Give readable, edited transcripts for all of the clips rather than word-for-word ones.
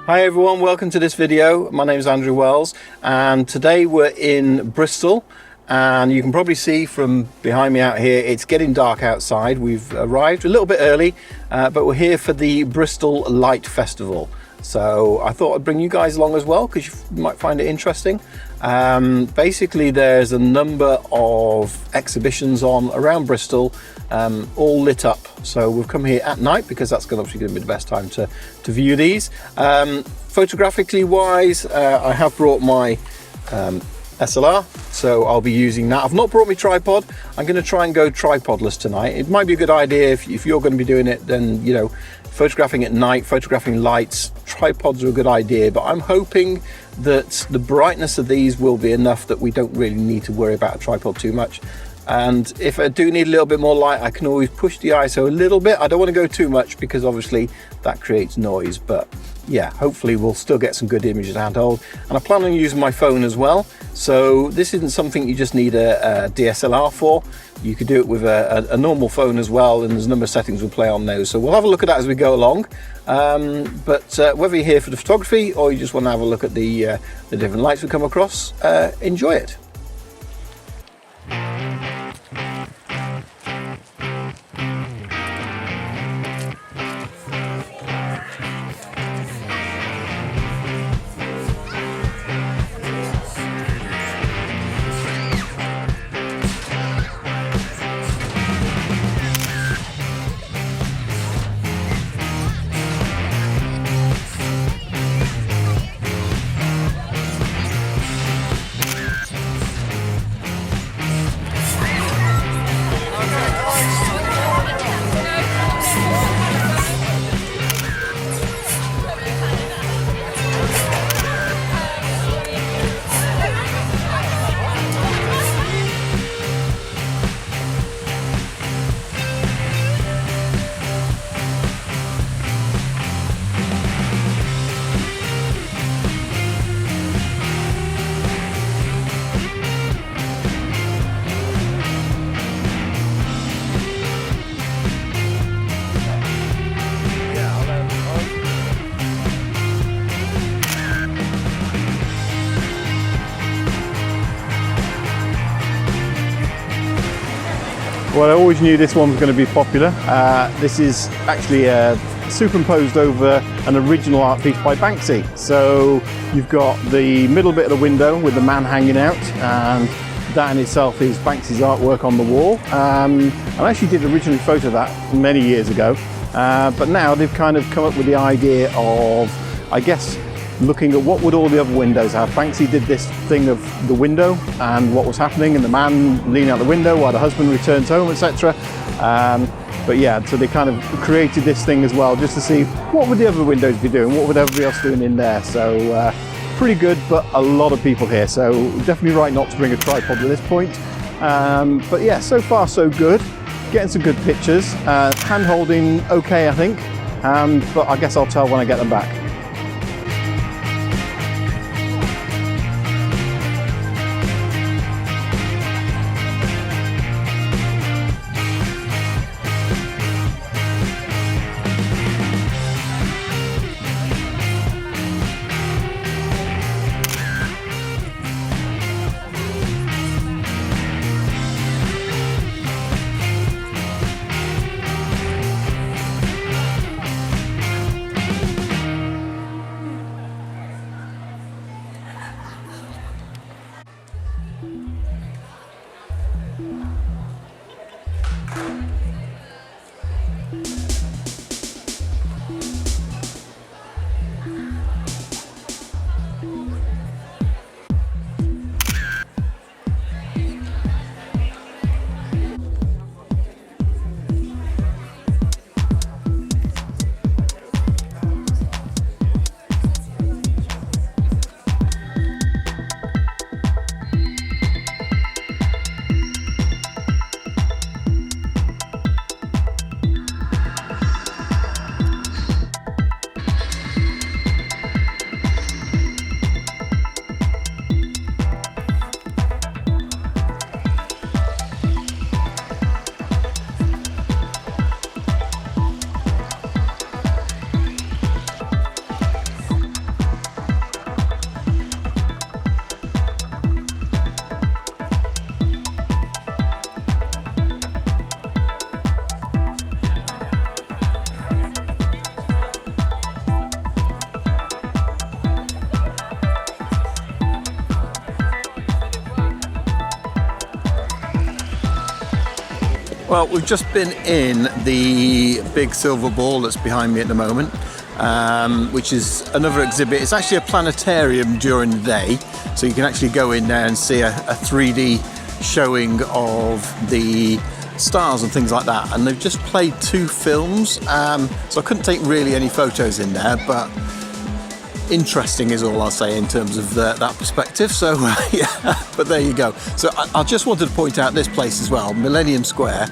Hi everyone, welcome to this video. My name is Andrew Wells and today we're in Bristol, and you can probably see from behind me out here it's getting dark outside. We've arrived a little bit early, but we're here for the Bristol Light Festival. So I thought I'd bring you guys along as well because you might find it interesting. Basically there's a number of exhibitions on around Bristol, all lit up. So we've come here at night because that's obviously going to be the best time to view these. Photographically wise, I have brought my SLR, so I'll be using that. I've not brought my tripod. I'm going to try and go tripodless tonight. It might be a good idea if you're going to be doing it, then you know, photographing at night, photographing lights, tripods are a good idea, but I'm hoping that the brightness of these will be enough that we don't really need to worry about a tripod too much. And if I do need a little bit more light, I can always push the ISO a little bit. I don't want to go too much because obviously that creates noise, but yeah, hopefully we'll still get some good images handheld. And I plan on using my phone as well, so this isn't something you just need a DSLR for. You could do it with a normal phone as well, and there's a number of settings we'll play on those, so we'll have a look at that as we go along. But whether you're here for the photography or you just want to have a look at the different lights we come across, enjoy it. Well, I always knew this one was going to be popular. This is actually superimposed over an original art piece by Banksy. So you've got the middle bit of the window with the man hanging out, and that in itself is Banksy's artwork on the wall. I actually did originally photo that many years ago, but now they've kind of come up with the idea of, I guess, looking at what would all the other windows have. Banksy did this thing of the window and what was happening, and the man leaning out the window while the husband returns home, etc. But yeah, so they kind of created this thing as well, just to see what would the other windows be doing, what would everybody else doing in there. So pretty good, but a lot of people here, so definitely right not to bring a tripod at this point. But yeah, so far so good. Getting some good pictures. Hand holding okay, I think, but I guess I'll tell when I get them back. Well, we've just been in the big silver ball that's behind me at the moment, which is another exhibit. It's actually a planetarium during the day, so you can actually go in there and see a 3D showing of the stars and things like that. And they've just played 2 films, so I couldn't take really any photos in there, but interesting is all I'll say in terms of that perspective. So yeah, but there you go. So I just wanted to point out this place as well, Millennium Square.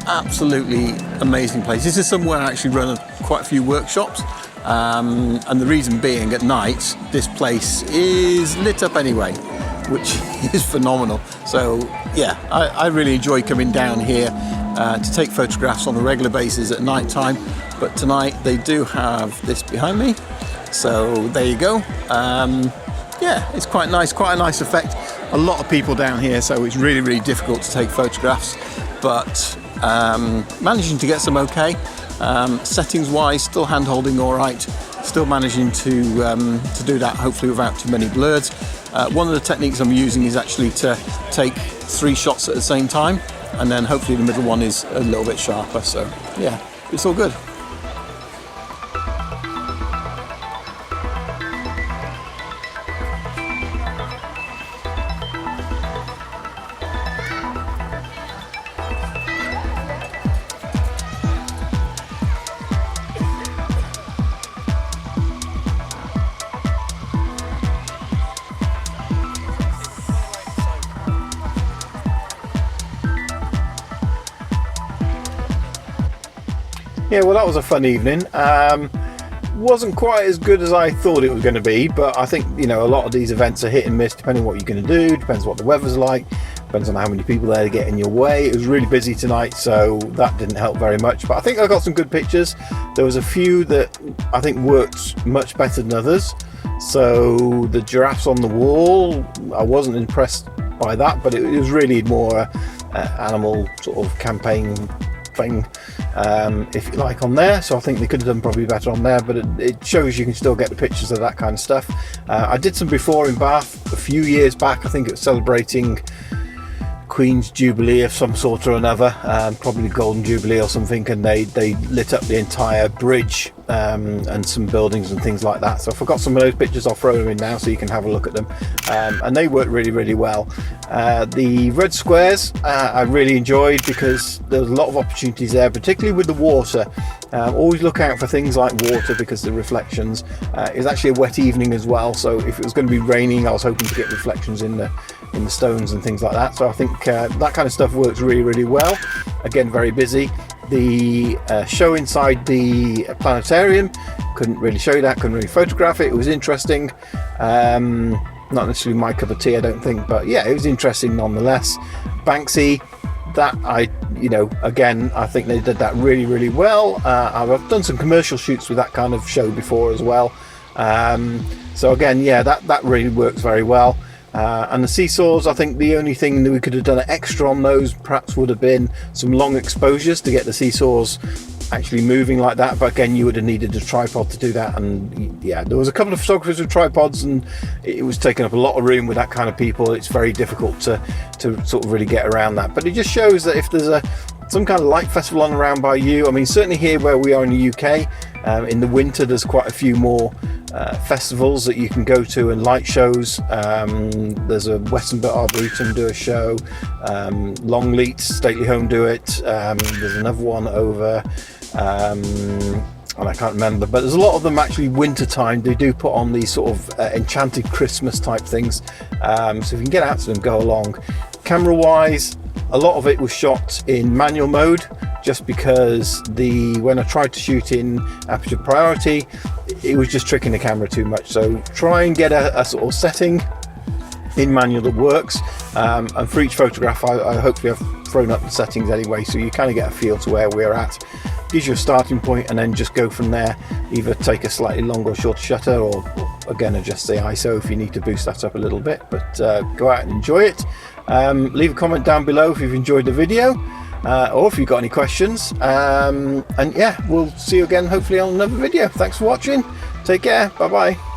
Absolutely amazing place. This is somewhere I actually run quite a few workshops, and the reason being, at night this place is lit up anyway, which is phenomenal. So yeah, I really enjoy coming down here to take photographs on a regular basis at night time. But tonight they do have this behind me. So there you go. Yeah, it's quite nice, quite a nice effect. A lot of people down here, so it's really, really difficult to take photographs, but managing to get some okay. Settings wise, still hand holding all right, still managing to do that hopefully without too many blurs. One of the techniques I'm using is actually to take 3 shots at the same time, and then hopefully the middle one is a little bit sharper. So yeah, it's all good. Yeah, well, that was a fun evening. Wasn't quite as good as I thought it was going to be, but I think, you know, a lot of these events are hit and miss depending on what you're going to do, depends what the weather's like, depends on how many people there to get in your way. It was really busy tonight, so that didn't help very much, but I think I got some good pictures. There was a few that I think worked much better than others. So the giraffes on the wall, I wasn't impressed by that, but it was really more animal sort of campaign thing, if you like, on there. So I think they could have done probably better on there, but it shows you can still get the pictures of that kind of stuff. I did some before in Bath a few years back. I think it was celebrating Queen's Jubilee of some sort or another, probably Golden Jubilee or something, and they lit up the entire bridge and some buildings and things like that. So if I've got some of those pictures, I'll throw them in now so you can have a look at them, and they work really, really well. The red squares I really enjoyed because there's a lot of opportunities there, particularly with the water. Always look out for things like water because the reflections. It was actually a wet evening as well, so if it was going to be raining, I was hoping to get reflections in the stones and things like that. So I think that kind of stuff works really, really well. Again, very busy. The show inside the planetarium, couldn't really show you that, couldn't really photograph it. It was interesting. Not necessarily my cup of tea, I don't think, but yeah, it was interesting nonetheless. Banksy, that again, I think they did that really, really well. I've done some commercial shoots with that kind of show before as well. So again, yeah, that really works very well. And the seesaws, I think the only thing that we could have done extra on those perhaps would have been some long exposures to get the seesaws actually moving like that, but again, you would have needed a tripod to do that. And yeah, there was a couple of photographers with tripods and it was taking up a lot of room with that kind of people. It's very difficult to sort of really get around that, but it just shows that if there's some kind of light festival on around by you, I mean, certainly here where we are in the UK, in the winter there's quite a few more festivals that you can go to and light shows. There's a Westonbirt Arboretum do a show, Longleat Stately Home do it, there's another one over and I can't remember, but there's a lot of them actually winter time. They do put on these sort of enchanted Christmas type things, so if you can get out to them, go along. Camera wise, a lot of it was shot in manual mode just because when I tried to shoot in aperture priority, it was just tricking the camera too much. So try and get a sort of setting in manual that works, and for each photograph I hopefully I've thrown up the settings anyway, so you kind of get a feel to where we're at. Gives you a starting point and then just go from there. Either take a slightly longer or shorter shutter, or again adjust the ISO if you need to boost that up a little bit, but go out and enjoy it. Leave a comment down below if you've enjoyed the video, or if you've got any questions, and yeah, we'll see you again hopefully on another video. Thanks for watching, take care, bye bye.